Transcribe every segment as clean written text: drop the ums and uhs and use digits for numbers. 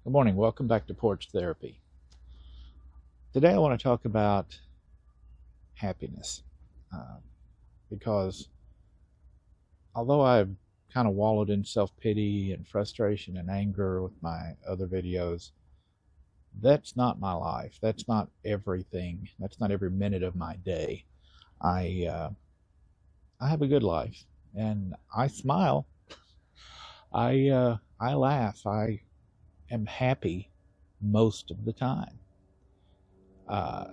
Good morning. Welcome back to Porch Therapy. Today I want to talk about happiness uh, because although I've kind of wallowed in self pity and frustration and anger with my other videos, that's not my life. That's not everything. That's not every minute of my day. I I have a good life and I smile. I laugh. I am happy most of the time. Uh,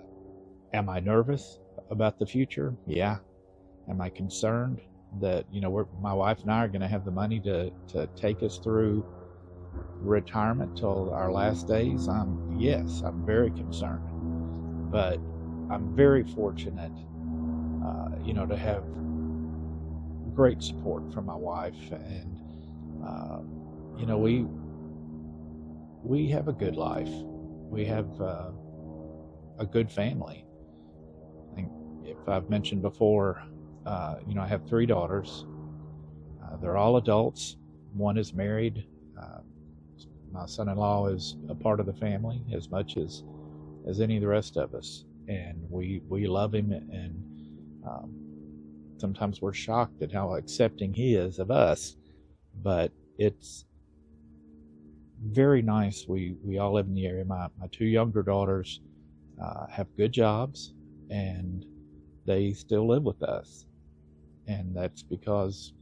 Am I nervous about the future? Yeah. Am I concerned that my wife and I are going to have the money to take us through retirement till our last days? Yes, I'm very concerned, but I'm very fortunate, to have great support from my wife, and uh, you know we have a good life. We have a good family. I think if I've mentioned before, I have three daughters. They're all adults. One is married. Uh, my son-in-law is a part of the family as much as any of the rest of us, and we love him. And um, sometimes we're shocked at how accepting he is of us. But it's very nice. We all live in the area. My two younger daughters have good jobs, and they still live with us, and that's because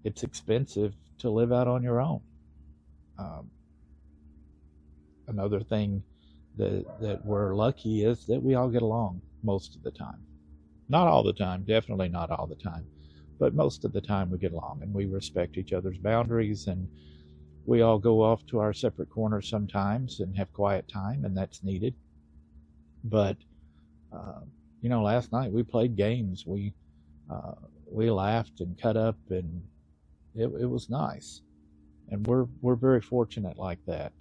it's expensive to live out on your own. Um, Another thing that we're lucky is that we all get along most of the time. Not all the time, definitely not all the time, but most of the time we get along and we respect each other's boundaries, and we all go off to our separate corners sometimes and have quiet time, and that's needed. But uh, last night we played games. Uh, we laughed and cut up, and it was nice. And we're very fortunate like that.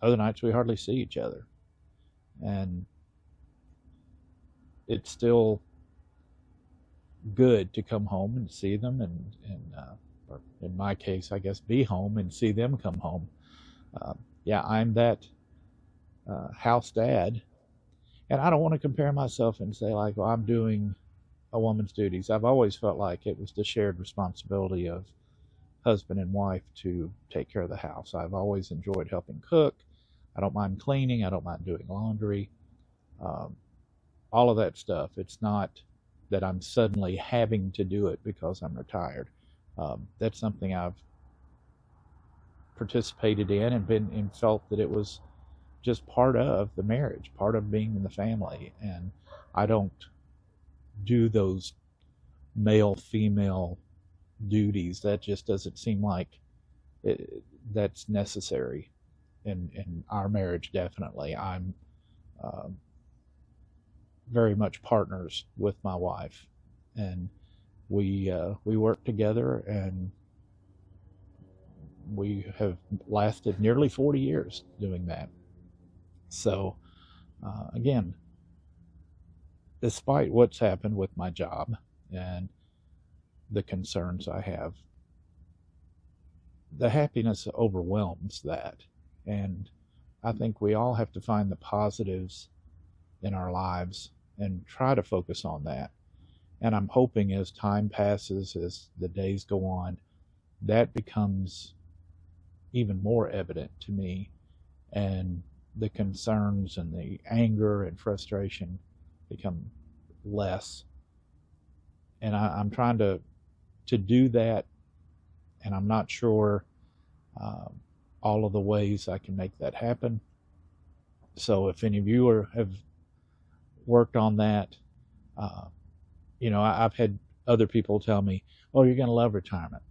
Other nights we hardly see each other, and it's still good to come home and see them, and or in my case, I guess, be home and see them come home. Uh, yeah, I'm that house dad, and I don't want to compare myself and say like, well, I'm doing a woman's duties. I've always felt like it was the shared responsibility of husband and wife to take care of the house. I've always enjoyed helping cook. I don't mind cleaning. I don't mind doing laundry. Um, all of that stuff. It's not that I'm suddenly having to do it because I'm retired. That's something I've participated in and been and felt that it was just part of the marriage, part of being in the family. And I don't do those male female duties. That just doesn't seem like that's necessary in our marriage. Definitely, I'm um, very much partners with my wife, and we work together, and we have lasted nearly 40 years doing that. So again, despite what's happened with my job and the concerns I have, the happiness overwhelms that. And I think we all have to find the positives in our lives and try to focus on that. And I'm hoping as time passes, as the days go on, that becomes even more evident to me, and the concerns and the anger and frustration become less. And I'm trying to do that, and I'm not sure um, all of the ways I can make that happen. So if any of you have worked on that, uh, I've had other people tell me, "Oh, you're going to love retirement."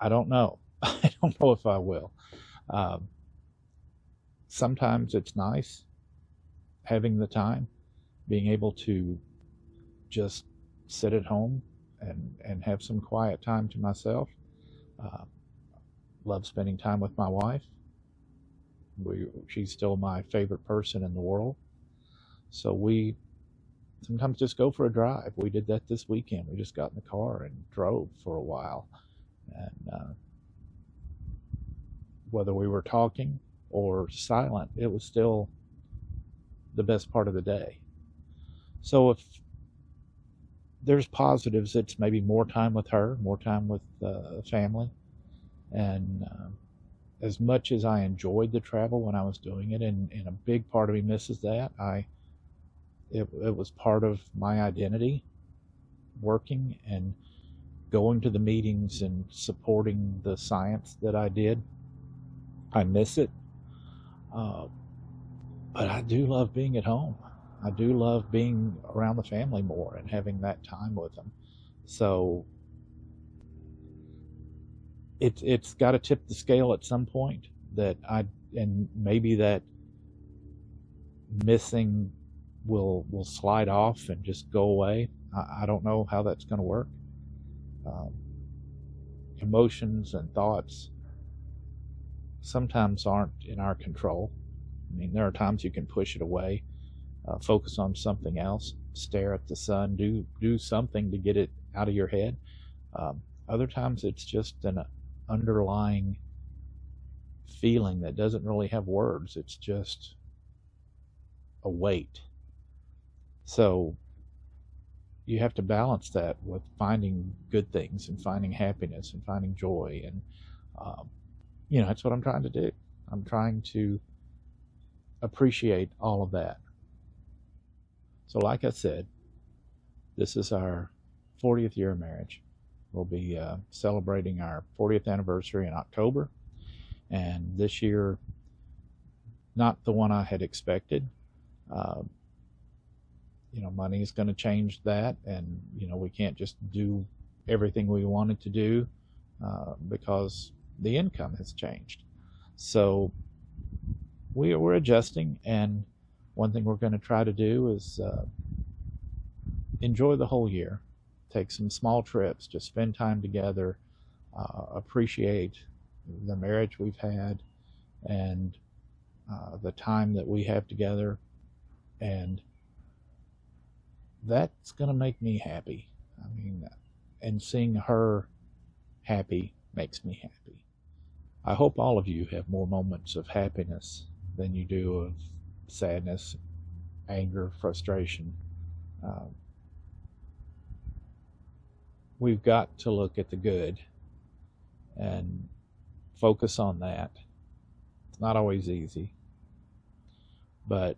I don't know. I don't know if I will. Um, Sometimes it's nice having the time, being able to just sit at home and have some quiet time to myself. Uh, love spending time with my wife. She's still my favorite person in the world. So we sometimes just go for a drive. We did that this weekend. We just got in the car and drove for a while. And whether we were talking or silent, it was still the best part of the day. So if there's positives, it's maybe more time with her, more time with family. And as much as I enjoyed the travel when I was doing it, and a big part of me misses that, it was part of my identity, working and going to the meetings and supporting the science that I did. I miss it. But I do love being at home. I do love being around the family more and having that time with them. So it's got to tip the scale at some point, and maybe that missing will slide off and just go away. I don't know how that's going to work. Emotions and thoughts sometimes aren't in our control. I mean, there are times you can push it away, focus on something else, stare at the sun, do something to get it out of your head. Other times it's just an underlying feeling that doesn't really have words. It's just a weight. So you have to balance that with finding good things and finding happiness and finding joy. And, that's what I'm trying to do. I'm trying to appreciate all of that. So like I said, this is our 40th year of marriage. We'll be celebrating our 40th anniversary in October. And this year, not the one I had expected. Money is going to change that. And, we can't just do everything we wanted to do because the income has changed. So we're adjusting. And one thing we're going to try to do is enjoy the whole year. Take some small trips, just spend time together, appreciate the marriage we've had and the time that we have together. And that's going to make me happy. I mean, and seeing her happy makes me happy. I hope all of you have more moments of happiness than you do of sadness, anger, frustration. We've got to look at the good and focus on that. It's not always easy, but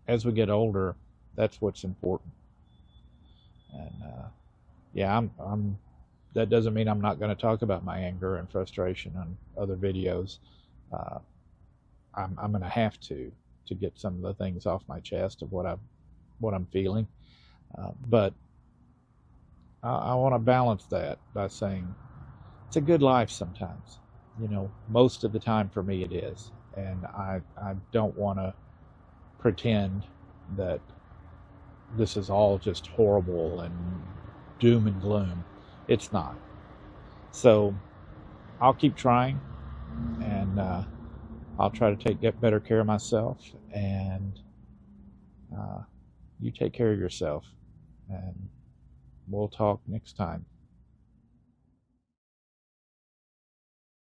as we get older, that's what's important. And I'm that doesn't mean I'm not going to talk about my anger and frustration on other videos. I'm going to have to get some of the things off my chest of what I'm feeling. But I want to balance that by saying it's a good life sometimes. Most of the time for me it is. And I don't want to pretend that this is all just horrible and doom and gloom. It's not. So I'll keep trying, and I'll try to get better care of myself, and you take care of yourself, and we'll talk next time.